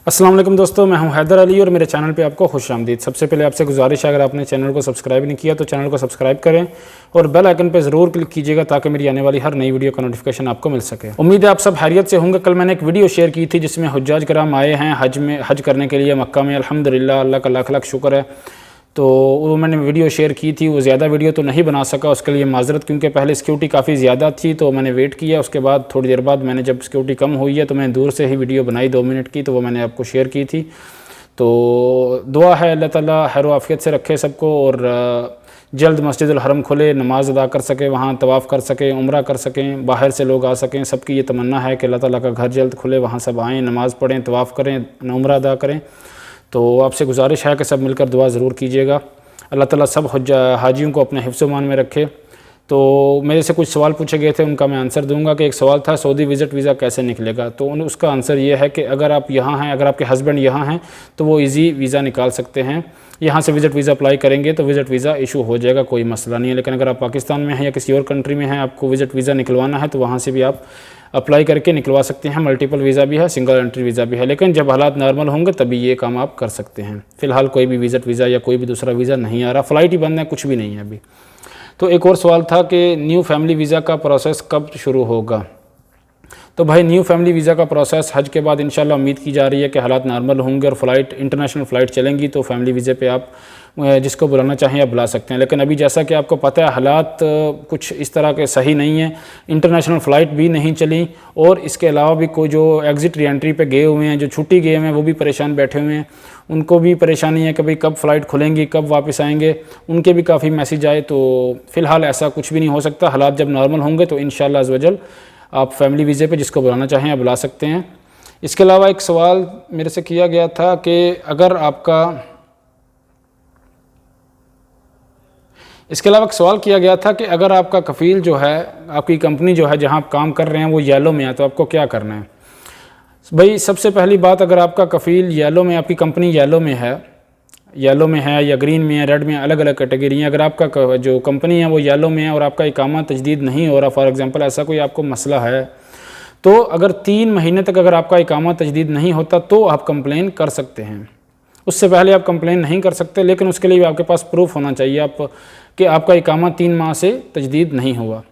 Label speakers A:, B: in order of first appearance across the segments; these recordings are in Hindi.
A: अस्सलाम वालेकुम दोस्तों, मैं हूं हैदर अली और मेरे चैनल पे आपको खुशामदीद। सबसे पहले आपसे गुजारिश है, अगर आपने चैनल को सब्सक्राइब नहीं किया तो चैनल को सब्सक्राइब करें और बेल आइकन पे ज़रूर क्लिक कीजिएगा ताकि मेरी आने वाली हर नई वीडियो का नोटिफिकेशन आपको मिल सके। उम्मीद है आप सब खैरियत से होंगे। कल मैंने एक वीडियो शेयर की थी जिसमें हुज्जाज कराम आए हैं हज करने के लिए मक्का में। अल्हम्दुलिल्लाह, अल्लाह का लाख लाख शुक्र है। तो वो मैंने वीडियो शेयर की थी, वो ज़्यादा वीडियो तो नहीं बना सका, उसके लिए माजरत, क्योंकि पहले सिक्योरिटी काफ़ी ज़्यादा थी तो मैंने वेट किया। उसके बाद थोड़ी देर बाद मैंने जब सिक्योरिटी कम हुई है तो मैंने दूर से ही वीडियो बनाई 2 मिनट की, तो वो मैंने आपको शेयर की थी। तो दुआ है अल्लाह ताला खैर व आफियत से रखे सबको और जल्द मस्जिदुल हरम खुले, नमाज अदा कर सके, वहाँ तवाफ़ कर सकें, उम्रा कर सकें, बाहर से लोग आ सकें। सबकी ये तमन्ना है कि अल्लाह ताला का घर जल्द खुले, वहाँ सब आएँ, नमाज़ पढ़ें, तवाफ़ करें, उम्रा अदा करें। तो आपसे गुजारिश है कि सब मिलकर दुआ ज़रूर कीजिएगा। अल्लाह ताला सब हाजियों को अपने हिफ्ज़-ओ-मान में रखे। तो मेरे से कुछ सवाल पूछे गए थे, उनका मैं आंसर दूंगा। कि एक सवाल था सऊदी विज़िट वीज़ा कैसे निकलेगा, तो उसका आंसर ये है कि अगर आप यहाँ हैं, अगर आपके हस्बैंड यहाँ हैं तो वो इजी वीज़ा निकाल सकते हैं। यहाँ से विज़िट वीज़ा अप्लाई करेंगे तो विज़िट वीज़ा इशू हो जाएगा, कोई मसला नहीं है। लेकिन अगर आप पाकिस्तान में हैं या किसी और कंट्री में हैं, आपको विज़िट वीज़ा निकलवाना है तो वहाँ से भी आप अप्लाई करके निकलवा सकते हैं। मल्टीपल वीज़ा भी है, सिंगल एंट्री वीज़ा भी है, लेकिन जब हालात नॉर्मल होंगे तभी ये काम आप कर सकते हैं। फ़िलहाल कोई भी विज़िट वीज़ा या कोई भी दूसरा वीज़ा नहीं आ रहा, फ़्लाइट ही बंद है, कुछ भी नहीं है अभी। तो एक और सवाल था कि न्यू फैमिली वीज़ा का प्रोसेस कब शुरू होगा। तो भाई न्यू फैमिली वीज़ा का प्रोसेस हज के बाद इंशाल्लाह उम्मीद की जा रही है कि हालात नॉर्मल होंगे और फ़्लाइट इंटरनेशनल फ़्लाइट चलेंगी तो फैमिली वीज़े पे आप जिसको बुलाना चाहें आप बुला सकते हैं। लेकिन अभी जैसा कि आपको पता है हालात कुछ इस तरह के सही नहीं है, इंटरनेशनल फ़्लाइट भी नहीं चली और इसके अलावा भी कोई जो एग्ज़िट री एंट्री पे गए हुए हैं, जो छुट्टी गए हुए हैं, वो भी परेशान बैठे हुए हैं। उनको भी परेशानी है कि भाई कब फ़्लाइट खुलेंगी, कब वापस आएंगे, उनके भी काफ़ी मैसेज आए। तो फ़िलहाल ऐसा कुछ भी नहीं हो सकता, हालात जब नॉर्मल होंगे तो इंशाल्लाह अज़्ज़ वजल आप फैमिली वीज़े पे जिसको बुलाना चाहें आप बुला सकते हैं। इसके अलावा एक सवाल मेरे से किया गया था कि अगर आपका कफ़ील जो है, आपकी कंपनी जो है जहां आप काम कर रहे हैं वो येलो में है तो आपको क्या करना है। भाई सबसे पहली बात, अगर आपका कफ़ील येलो में, आपकी कंपनी येलो में है या ग्रीन में है, रेड में, अलग अलग कैटेगरी हैं। अगर आपका जो कंपनी है वो येलो में है और आपका इकामा तजदीद नहीं हो रहा, फॉर एग्ज़ाम्पल ऐसा कोई आपको मसला है, तो अगर 3 महीने तक अगर आपका इकामा तजदीद नहीं होता तो आप कंप्लेन कर सकते हैं। उससे पहले आप कंप्लेन नहीं कर सकते, लेकिन उसके लिए आपके पास प्रूफ होना चाहिए कि आपका इकामा 3 माह से तजदीद नहीं हुआ।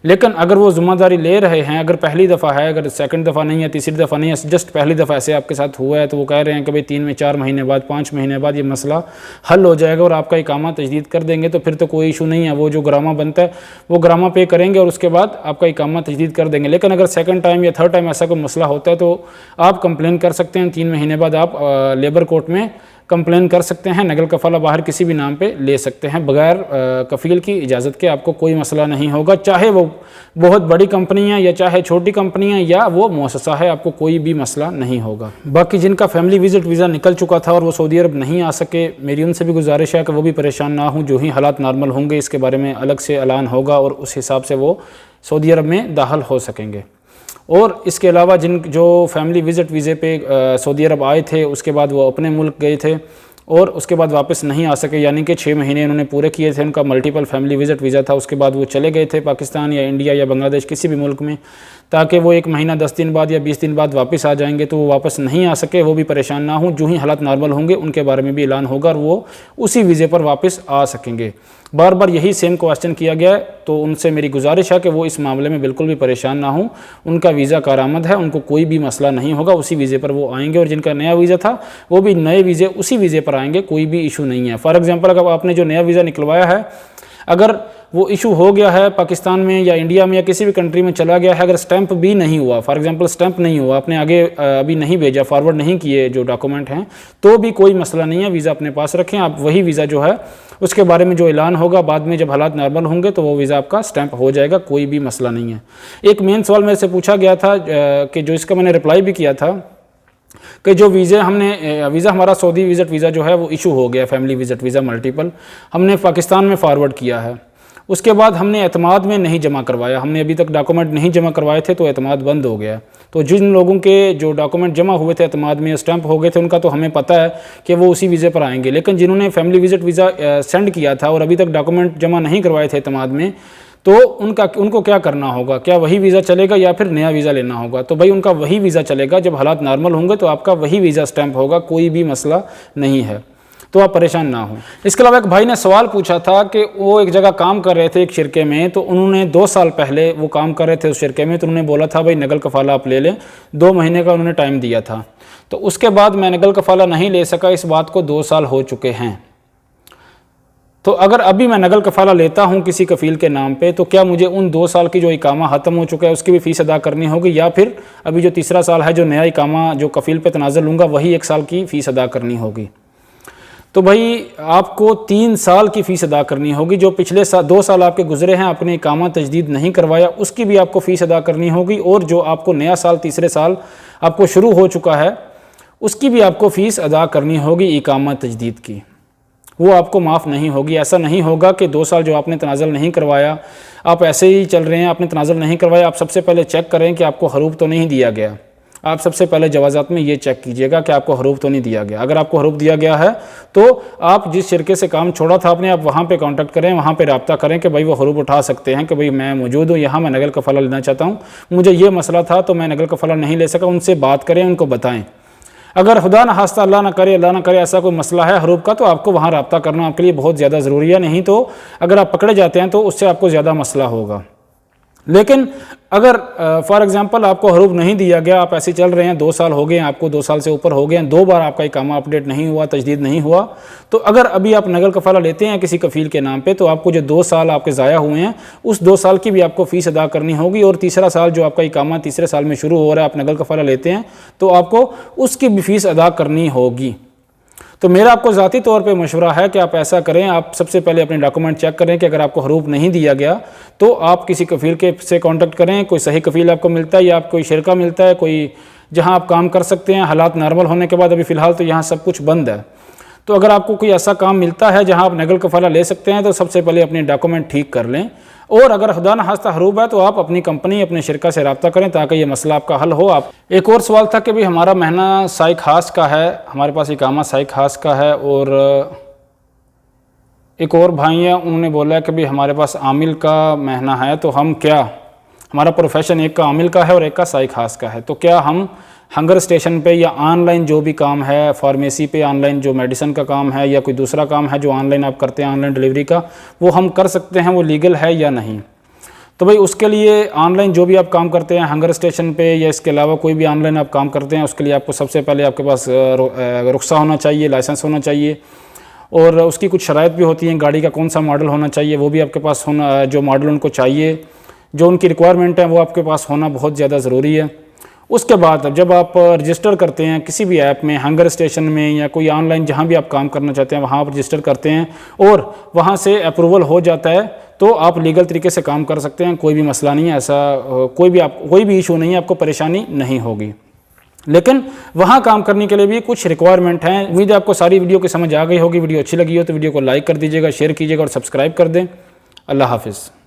A: लेकिन अगर वो ज़िम्मेदारी ले रहे हैं, अगर पहली दफ़ा है, अगर सेकंड दफ़ा नहीं है, तीसरी दफ़ा नहीं है, जस्ट पहली दफ़ा ऐसे आपके साथ हुआ है, तो वो कह रहे हैं कि भाई 3 में 4 महीने बाद, 5 महीने बाद ये मसला हल हो जाएगा और आपका इकामा तजदीद कर देंगे, तो फिर तो कोई इशू नहीं है। वो जो ग्रामा बनता है वो ग्रामा पे करेंगे और उसके बाद आपका इकामा तजदीद कर देंगे। लेकिन अगर सेकंड टाइम या थर्ड टाइम ऐसा कोई मसला होता है तो आप कंप्लेन कर सकते हैं। 3 महीने बाद आप लेबर कोर्ट में कंप्लेन कर सकते हैं, नकल कफ़ाला बाहर किसी भी नाम पे ले सकते हैं, बगैर कफ़ील की इजाज़त के। आपको कोई मसला नहीं होगा, चाहे वो बहुत बड़ी कंपनी है या चाहे छोटी कंपनी है या वो मुअस्ससा है, आपको कोई भी मसला नहीं होगा। बाकी जिनका फैमिली विज़िट वीज़ा निकल चुका था और वो सऊदी अरब नहीं आ सके, मेरी उनसे भी गुजारिश है कि वो भी परेशान ना हों। जो ही हालात नॉर्मल होंगे इसके बारे में अलग से ऐलान होगा और उस हिसाब से वो सऊदी अरब में दाखिल हो सकेंगे। और इसके अलावा जो फैमिली विज़िट वीज़े पे सऊदी अरब आए थे, उसके बाद वो अपने मुल्क गए थे और उसके बाद वापस नहीं आ सके, यानी कि 6 महीने उन्होंने पूरे किए थे, उनका मल्टीपल फैमिली विज़िट वीज़ा था। उसके बाद वो चले गए थे पाकिस्तान या इंडिया या बांग्लादेश किसी भी मुल्क में, ताकि वो 1 महीना 10 दिन बाद या 20 दिन बाद वापस आ जाएंगे, तो वो वापस नहीं आ सके, वो भी परेशान ना हों। जो ही हालात नॉर्मल होंगे उनके बारे में भी ऐलान होगा और वो उसी वीज़े पर वापस आ सकेंगे। बार बार यही सेम क्वेश्चन किया गया है, तो उनसे मेरी गुजारिश है कि वो इस मामले में बिल्कुल भी परेशान ना हों। उनका वीज़ा कारामद है, उनको कोई भी मसला नहीं होगा, उसी वीज़े पर वो आएंगे और जिनका नया वीज़ा था वो भी नए वीज़े उसी वीज़े पर आएंगे, कोई भी इशू नहीं है। फॉर एग्जांपल अगर आपने जो नया वीज़ा निकलवाया है, अगर वो इशू हो गया है पाकिस्तान में या इंडिया में या किसी भी कंट्री में चला गया है, अगर स्टैंप भी नहीं हुआ, फॉर एग्जांपल स्टैंप नहीं हुआ, आपने आगे अभी नहीं भेजा, फॉरवर्ड नहीं किए जो डॉक्यूमेंट हैं, तो भी कोई मसला नहीं है। वीज़ा अपने पास रखें आप, वही वीज़ा जो है उसके बारे में जो ऐलान होगा बाद में जब हालात नॉर्मल होंगे तो वो वीज़ा आपका स्टैंप हो जाएगा, कोई भी मसला नहीं है। एक मेन सवाल मेरे से पूछा गया था कि जो इसका मैंने रिप्लाई भी किया था कि जो वीज़ा हमारा सऊदी विज़िट वीज़ा जो है वो इशू हो गया, फैमिली विज़िट वीज़ा मल्टीपल, हमने पाकिस्तान में फॉरवर्ड किया है, उसके बाद हमने एतमाद में नहीं जमा करवाया, हमने अभी तक डॉक्यूमेंट नहीं जमा करवाए थे तो एतमाद बंद हो गया। तो जिन लोगों के जो डॉक्यूमेंट जमा हुए थे एतमाद में, स्टैंप हो गए थे, उनका तो हमें पता है कि वो उसी वीज़े पर आएंगे। लेकिन जिन्होंने फैमिली विज़िट वीज़ा सेंड किया था और अभी तक डॉक्यूमेंट जमा नहीं करवाए थे एतमाद में, तो उनको क्या करना होगा, क्या वही वीज़ा चलेगा या फिर नया वीज़ा लेना होगा? तो भाई उनका वही वीज़ा चलेगा, जब हालात नॉर्मल होंगे तो आपका वही वीज़ा स्टैंप होगा, कोई भी मसला नहीं है, तो आप परेशान ना हो। इसके अलावा एक भाई ने सवाल पूछा था कि वो एक जगह काम कर रहे थे एक शिरके में, तो उन्होंने 2 साल पहले वो काम कर रहे थे उस शिरके में, तो उन्होंने बोला था भाई नकल कफ़ाला आप ले लें, 2 महीने का उन्होंने टाइम दिया था। तो उसके बाद मैं नकल कफ़ाला नहीं ले सका, इस बात को 2 साल हो चुके हैं। तो अगर अभी मैं नकल कफ़ाला लेता हूं किसी कफ़ील के नाम पे, तो क्या मुझे उन 2 साल की जो इकामा ख़त्म हो चुका है उसकी भी फ़ीस अदा करनी होगी, या फिर अभी जो तीसरा साल है जो नया इकामा जो कफ़ील पे तनाज़ुल लूँगा वही 1 साल की फ़ीस अदा करनी होगी? तो भाई आपको 3 साल की फ़ीस अदा करनी होगी। जो पिछले 2 साल आपके गुजरे हैं, अपने इकामा तजदीद नहीं करवाया, उसकी भी आपको फ़ीस अदा करनी होगी, और जो आपको नया साल तीसरे साल आपको शुरू हो चुका है उसकी भी आपको फ़ीस अदा करनी होगी इकामा तजदीद की, वो आपको माफ़ नहीं होगी। ऐसा नहीं होगा कि 2 साल जो आपने तनाज़ुल नहीं करवाया, आप ऐसे ही चल रहे हैं, आपने तनाज़ुल नहीं करवाया। आप सबसे पहले चेक करें कि आपको हरूफ तो नहीं दिया गया। आप सबसे पहले जवाज़ात में ये चेक कीजिएगा कि आपको हरूफ तो नहीं दिया गया। अगर आपको हरूफ दिया गया है तो आप जिस शिरके से काम छोड़ा था आपने, आप वहाँ पे कांटेक्ट करें, वहाँ पे रब्ता करें कि भाई वो हरूफ उठा सकते हैं कि भाई मैं मौजूद हूँ यहाँ, मैं नकल कफ़ाला लेना चाहता हूँ, मुझे ये मसला था तो मैं नकल कफ़ाला नहीं ले सका। उनसे बात करें, उनको बताएं। अगर खुदा न खास्ता अल्लाह ना करे ऐसा कोई मसला है हरूफ का, तो आपको वहाँ रब्ता करना आपके लिए बहुत ज़्यादा ज़रूरी है। नहीं तो अगर आप पकड़े जाते हैं तो उससे आपको ज़्यादा मसला होगा। लेकिन अगर फॉर एग्जांपल आपको हरूफ नहीं दिया गया, आप ऐसे चल रहे हैं, 2 साल हो गए हैं, आपको 2 साल से ऊपर हो गए हैं, 2 बार आपका इकामा अपडेट नहीं हुआ, तजदीद नहीं हुआ, तो अगर अभी आप नकल कफ़ाला लेते हैं किसी कफ़ील के नाम पे, तो आपको जो 2 साल आपके ज़ाया हुए हैं उस 2 साल की भी आपको फ़ीस अदा करनी होगी। और तीसरा साल जो आपका इकामा तीसरे साल में शुरू हो रहा है, आप नकल कफ़ाला लेते हैं, तो आपको उसकी भी फ़ीस अदा करनी होगी। तो मेरा आपको ज़ाती तौर पे मशवरा है कि आप ऐसा करें, आप सबसे पहले अपने डॉक्यूमेंट चेक करें कि अगर आपको हरूफ नहीं दिया गया तो आप किसी कफ़ील के से कांटेक्ट करें, कोई सही कफ़ील आपको मिलता है या आप कोई शिरका मिलता है, कोई जहां आप काम कर सकते हैं। हालात नॉर्मल होने के बाद अभी फ़िलहाल तो यहाँ सब कुछ बंद है, तो अगर आपको कोई ऐसा काम मिलता है जहाँ आप नकल कफ़ाला ले सकते हैं तो सबसे पहले अपने डॉक्यूमेंट ठीक कर लें। और अगर खुदा न खास्ता हरूफ है तो आप अपनी कंपनी, अपने शिरका से रब्ता करें ताकि ये मसला आपका हल हो। आप एक और सवाल था कि भाई हमारा महीना साई खास का है, हमारे पास इकामा साई खास का है, और एक और भाई है उन्होंने बोला कि भाई हमारे पास आमिल का महीना है, तो हम क्या, हमारा प्रोफेशन एक का आमिल का है और एक का साई खास का है, तो क्या हम हंगर स्टेशन पे या ऑनलाइन जो भी काम है, फार्मेसी पे ऑनलाइन जो मेडिसिन का काम है या कोई दूसरा काम है जो ऑनलाइन आप करते हैं, ऑनलाइन डिलीवरी का, वो हम कर सकते हैं, वो लीगल है या नहीं? तो भाई उसके लिए ऑनलाइन जो भी आप काम करते हैं हंगर स्टेशन पे या इसके अलावा कोई भी ऑनलाइन आप काम करते हैं, उसके लिए आपको सबसे पहले आपके पास रुख्सा होना चाहिए, लाइसेंस होना चाहिए, और उसकी कुछ शराइत भी होती हैं। गाड़ी का कौन सा मॉडल होना चाहिए वो भी आपके पास होना, जो मॉडल उनको चाहिए, जो उनकी रिक्वायरमेंट है वो आपके पास होना बहुत ज़्यादा ज़रूरी है। उसके बाद जब आप रजिस्टर करते हैं किसी भी ऐप में, हंगर स्टेशन में या कोई ऑनलाइन जहाँ भी आप काम करना चाहते हैं वहाँ आप रजिस्टर करते हैं और वहाँ से अप्रूवल हो जाता है, तो आप लीगल तरीके से काम कर सकते हैं, कोई भी मसला नहीं है, ऐसा कोई भी इशू नहीं है, आपको परेशानी नहीं होगी। लेकिन वहाँ काम करने के लिए भी कुछ रिक्वायरमेंट हैं। उम्मीद है आपको सारी वीडियो की समझ आ गई होगी। वीडियो अच्छी लगी हो तो वीडियो को लाइक कर दीजिएगा, शेयर कीजिएगा और सब्सक्राइब कर दें। अल्लाह हाफिज़।